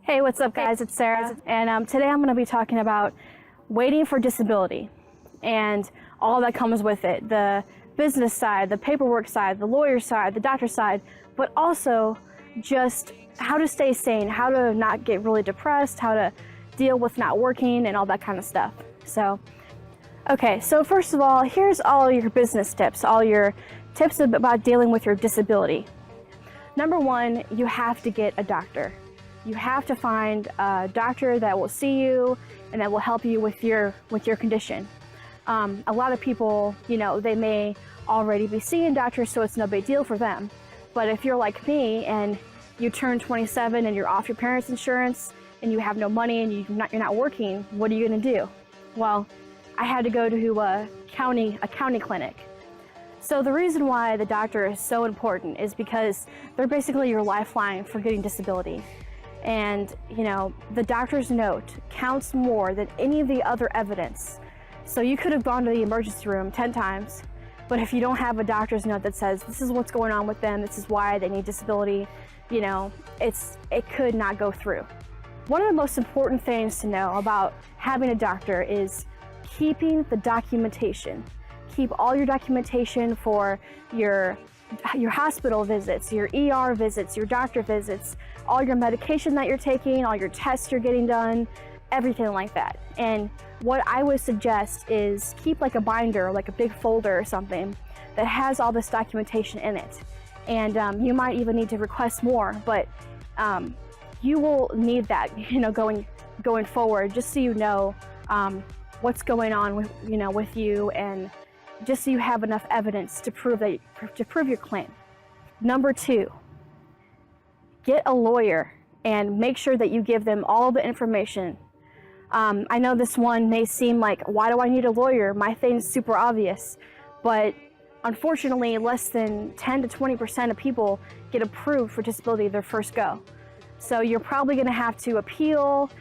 Hey, what's up guys? It's Sarah, and today I'm going to be talking about waiting for disability and all that comes with it. The business side, the paperwork side, the lawyer side, the doctor side, but also just how to stay sane, how to not get really depressed, how to deal with not working and all that kind of stuff. So first of all, here's all your business tips, all your tips about dealing with your disability. Number one, you have to get a doctor. You have to find a doctor that will see you and that will help you with your condition. A lot of people, they may already be seeing doctors, so it's no big deal for them. But if you're like me and you turn 27 and you're off your parents' insurance and you have no money and you're not working, what are you going to do? Well, I had to go to a county clinic. So the reason why the doctor is so important is because they're basically your lifeline for getting disability. And, the doctor's note counts more than any of the other evidence. So you could have gone to the emergency room 10 times, but if you don't have a doctor's note that says, this is what's going on with them, this is why they need disability, it could not go through. One of the most important things to know about having a doctor is keeping the documentation. Keep all your documentation for your hospital visits, your ER visits, your doctor visits, all your medication that you're taking, all your tests you're getting done, everything like that. And what I would suggest is keep like a binder, like a big folder or something that has all this documentation in it. And you might even need to request more, but you will need that, going forward, just so you know what's going on with you, and just so you have enough evidence to prove your claim. Number two, get a lawyer and make sure that you give them all the information. I know this one may seem like, why do I need a lawyer? My thing's super obvious, but unfortunately, less than 10 to 20% of people get approved for disability their first go. So you're probably going to have to appeal,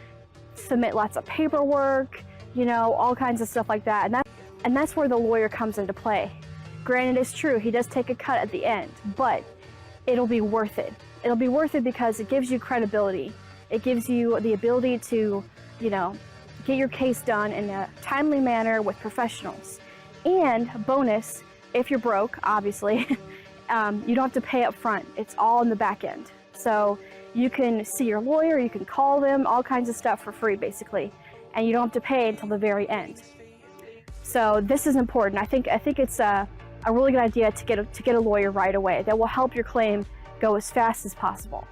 submit lots of paperwork, all kinds of stuff like that. And that's where the lawyer comes into play. Granted, it's true, he does take a cut at the end, but it'll be worth it. It'll be worth it because it gives you credibility. It gives you the ability to, get your case done in a timely manner with professionals. And bonus, if you're broke, obviously, you don't have to pay up front. It's all in the back end. So you can see your lawyer, you can call them, all kinds of stuff for free, basically. And you don't have to pay until the very end. So this is important. I think it's a really good idea to get a lawyer right away. That will help your claim go as fast as possible.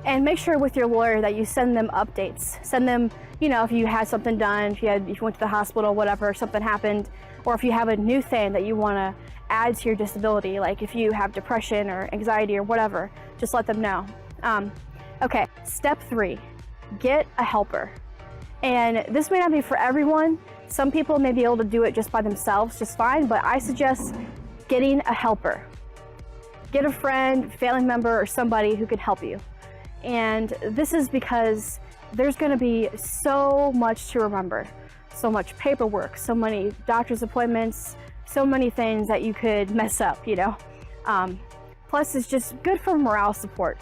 And make sure with your lawyer that you send them updates. Send them, if you had something done, if you went to the hospital, whatever, something happened, or if you have a new thing that you want to add to your disability, like if you have depression or anxiety or whatever, just let them know. Okay, step 3, get a helper. And this may not be for everyone. Some people may be able to do it just by themselves just fine, but I suggest getting a helper. Get a friend, family member, or somebody who can help you. And this is because there's going to be so much to remember, so much paperwork, so many doctor's appointments, so many things that you could mess up, Plus, it's just good for morale support,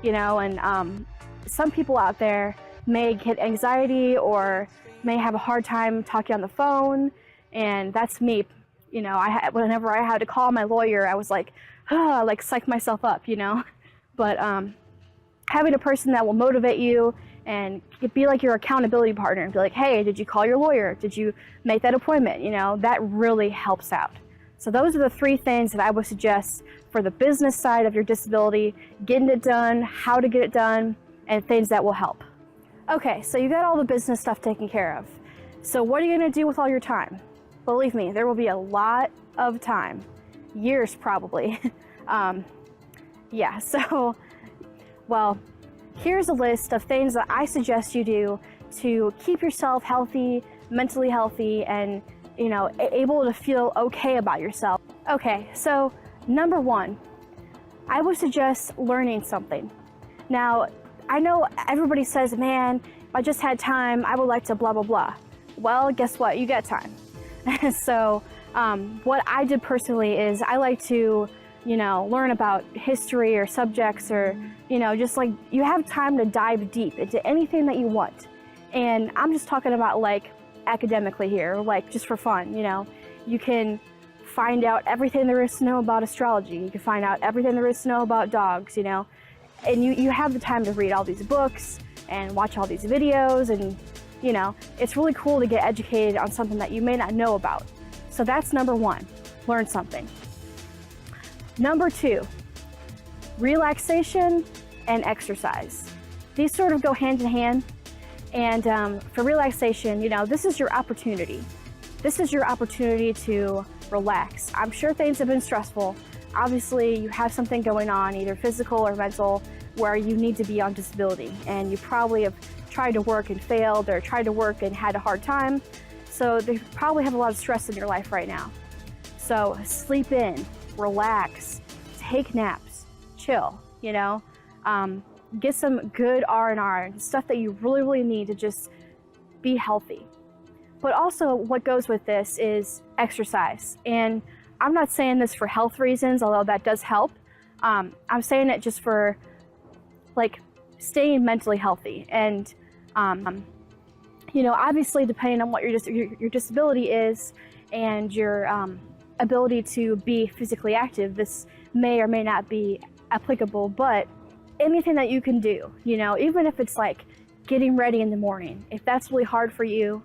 and some people out there may get anxiety or may have a hard time talking on the phone, and that's me. Whenever I had to call my lawyer, I was like, psych myself up, But having a person that will motivate you and be like your accountability partner and be like, hey, did you call your lawyer? Did you make that appointment? That really helps out. So those are the 3 things that I would suggest for the business side of your disability: getting it done, how to get it done, and things that will help. Okay, so you got all the business stuff taken care of. So what are you going to do with all your time? Believe me, there will be a lot of time. Years, probably. Well, here's a list of things that I suggest you do to keep yourself healthy, mentally healthy, and, able to feel okay about yourself. Okay, so number 1, I would suggest learning something. Now, I know everybody says, man, if I just had time, I would like to blah, blah, blah. Well, guess what? You got time. So what I did personally is I like to learn about history or subjects, or, just like you have time to dive deep into anything that you want. And I'm just talking about like academically here, like just for fun, you can find out everything there is to know about astrology. You can find out everything there is to know about dogs, and you have the time to read all these books and watch all these videos, and it's really cool to get educated on something that you may not know about. So that's number one, learn something. Number two, relaxation and exercise. These sort of go hand in hand. And for relaxation, this is your opportunity. This is your opportunity to relax. I'm sure things have been stressful. Obviously, you have something going on, either physical or mental, where you need to be on disability. And you probably have tried to work and failed, or tried to work and had a hard time. So they probably have a lot of stress in your life right now. So sleep in, relax, take naps, chill, get some good R&R, stuff that you really, really need to just be healthy. But also what goes with this is exercise. And I'm not saying this for health reasons, although that does help. I'm saying it just for like staying mentally healthy. And, obviously depending on what your disability is and your ability to be physically active, this may or may not be applicable, but anything that you can do, even if it's like getting ready in the morning, if that's really hard for you,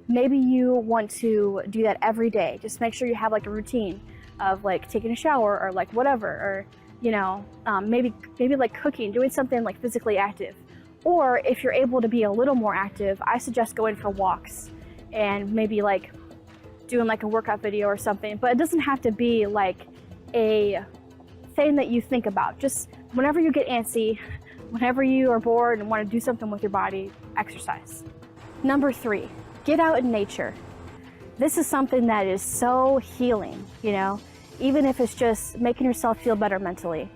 maybe you want to do that every day. Just make sure you have like a routine of like taking a shower or like whatever, or, maybe like cooking, doing something like physically active. Or if you're able to be a little more active, I suggest going for walks and maybe like doing like a workout video or something, but it doesn't have to be like a thing that you think about. Just whenever you get antsy, whenever you are bored and want to do something with your body, exercise. Number three, get out in nature. This is something that is so healing, even if it's just making yourself feel better mentally.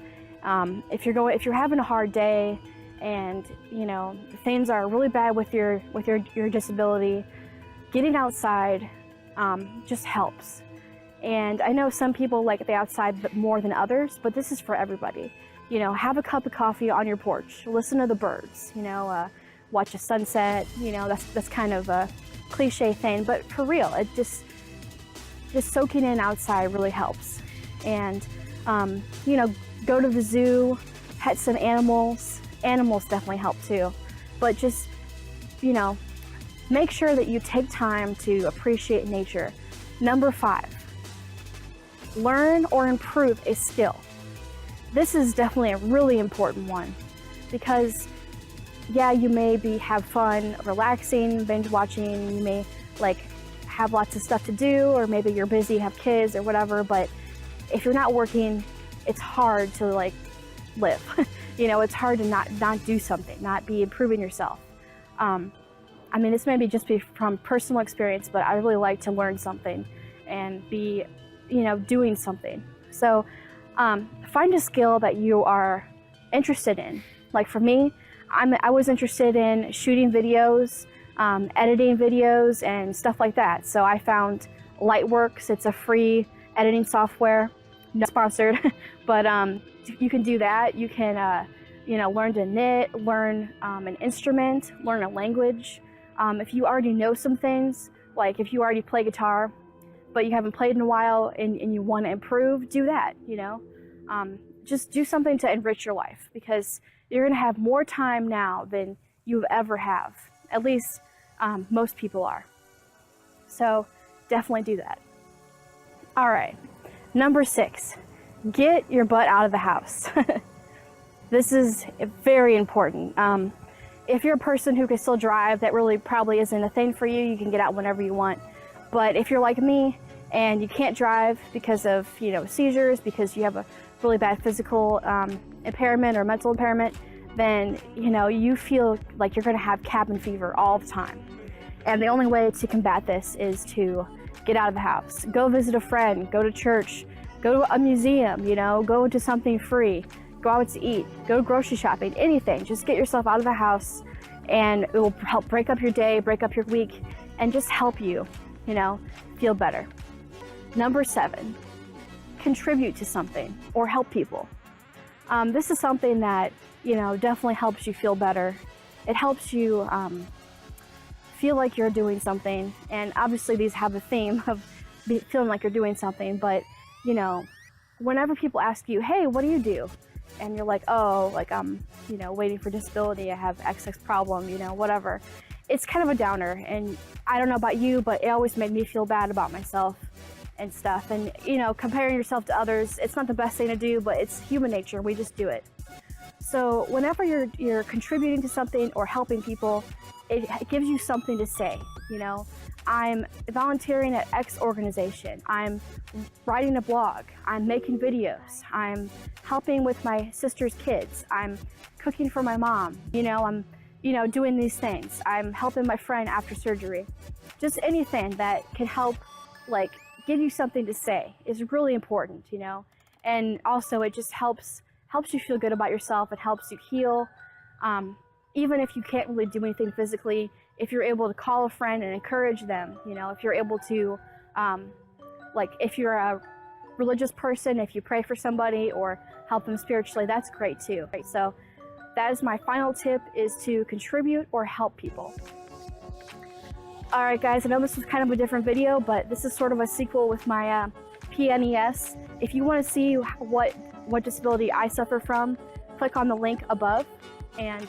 If you're having a hard day and things are really bad with your disability, getting outside just helps. And I know some people like the outside more than others, but this is for everybody. Have a cup of coffee on your porch, listen to the birds, watch a sunset, that's kind of a cliche thing, but for real, it just soaking in outside really helps. And, go to the zoo, pet some animals. Animals definitely help too, but just, make sure that you take time to appreciate nature. Number five, learn or improve a skill. This is definitely a really important one because, yeah, you may have fun relaxing, binge watching, you may have lots of stuff to do, or maybe you're busy, have kids or whatever, but if you're not working, it's hard to live. It's hard to not do something, not be improving yourself. This may just be from personal experience, but I really like to learn something and be, doing something. So find a skill that you are interested in. Like for me, I was interested in shooting videos, editing videos and stuff like that. So I found Lightworks. It's a free editing software, not sponsored, but you can do that. You can, learn to knit, learn an instrument, learn a language. If you already know some things, like if you already play guitar, but you haven't played in a while and you want to improve, do that, just do something to enrich your life, because you're going to have more time now than you ever have. At least most people are. So definitely do that. All right. Number 6, get your butt out of the house. This is very important. If you're a person who can still drive, that really probably isn't a thing for you. You can get out whenever you want. But if you're like me and you can't drive because of, seizures, because you have a really bad physical impairment or mental impairment, then, you feel like you're going to have cabin fever all the time. And the only way to combat this is to get out of the house. Go visit a friend, go to church, go to a museum, go to something free, go out to eat, go grocery shopping, anything. Just get yourself out of the house, and it will help break up your day, break up your week, and just help you, feel better. Number 7, contribute to something or help people. This is something that, definitely helps you feel better. It helps you feel like you're doing something. And obviously these have a theme of feeling like you're doing something, but whenever people ask you, hey, what do you do? And you're like, oh, like I'm, waiting for disability, I have XX problem, whatever. It's kind of a downer, and I don't know about you, but it always made me feel bad about myself and stuff. And, comparing yourself to others, it's not the best thing to do, but it's human nature, we just do it. So whenever you're contributing to something or helping people, it gives you something to say, I'm volunteering at X organization, I'm writing a blog, I'm making videos, I'm helping with my sister's kids, I'm cooking for my mom, I'm doing these things, I'm helping my friend after surgery. Just anything that can help, like, give you something to say is really important, and also it just helps you feel good about yourself. It helps you heal. Even if you can't really do anything physically, if you're able to call a friend and encourage them, if you're able to, if you're a religious person, if you pray for somebody or help them spiritually, that's great too. Right? So that is my final tip, is to contribute or help people. All right, guys, I know this was kind of a different video, but this is sort of a sequel with my PNES. If you want to see what disability I suffer from, click on the link above, and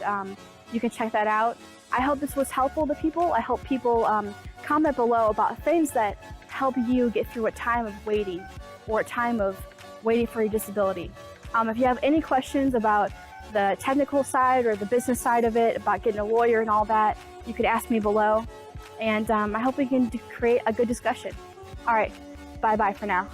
you can check that out. I hope this was helpful to people. I hope people comment below about things that help you get through a time of waiting or a time of waiting for your disability. If you have any questions about the technical side or the business side of it, about getting a lawyer and all that, you could ask me below. And I hope we can create a good discussion. All right, bye-bye for now.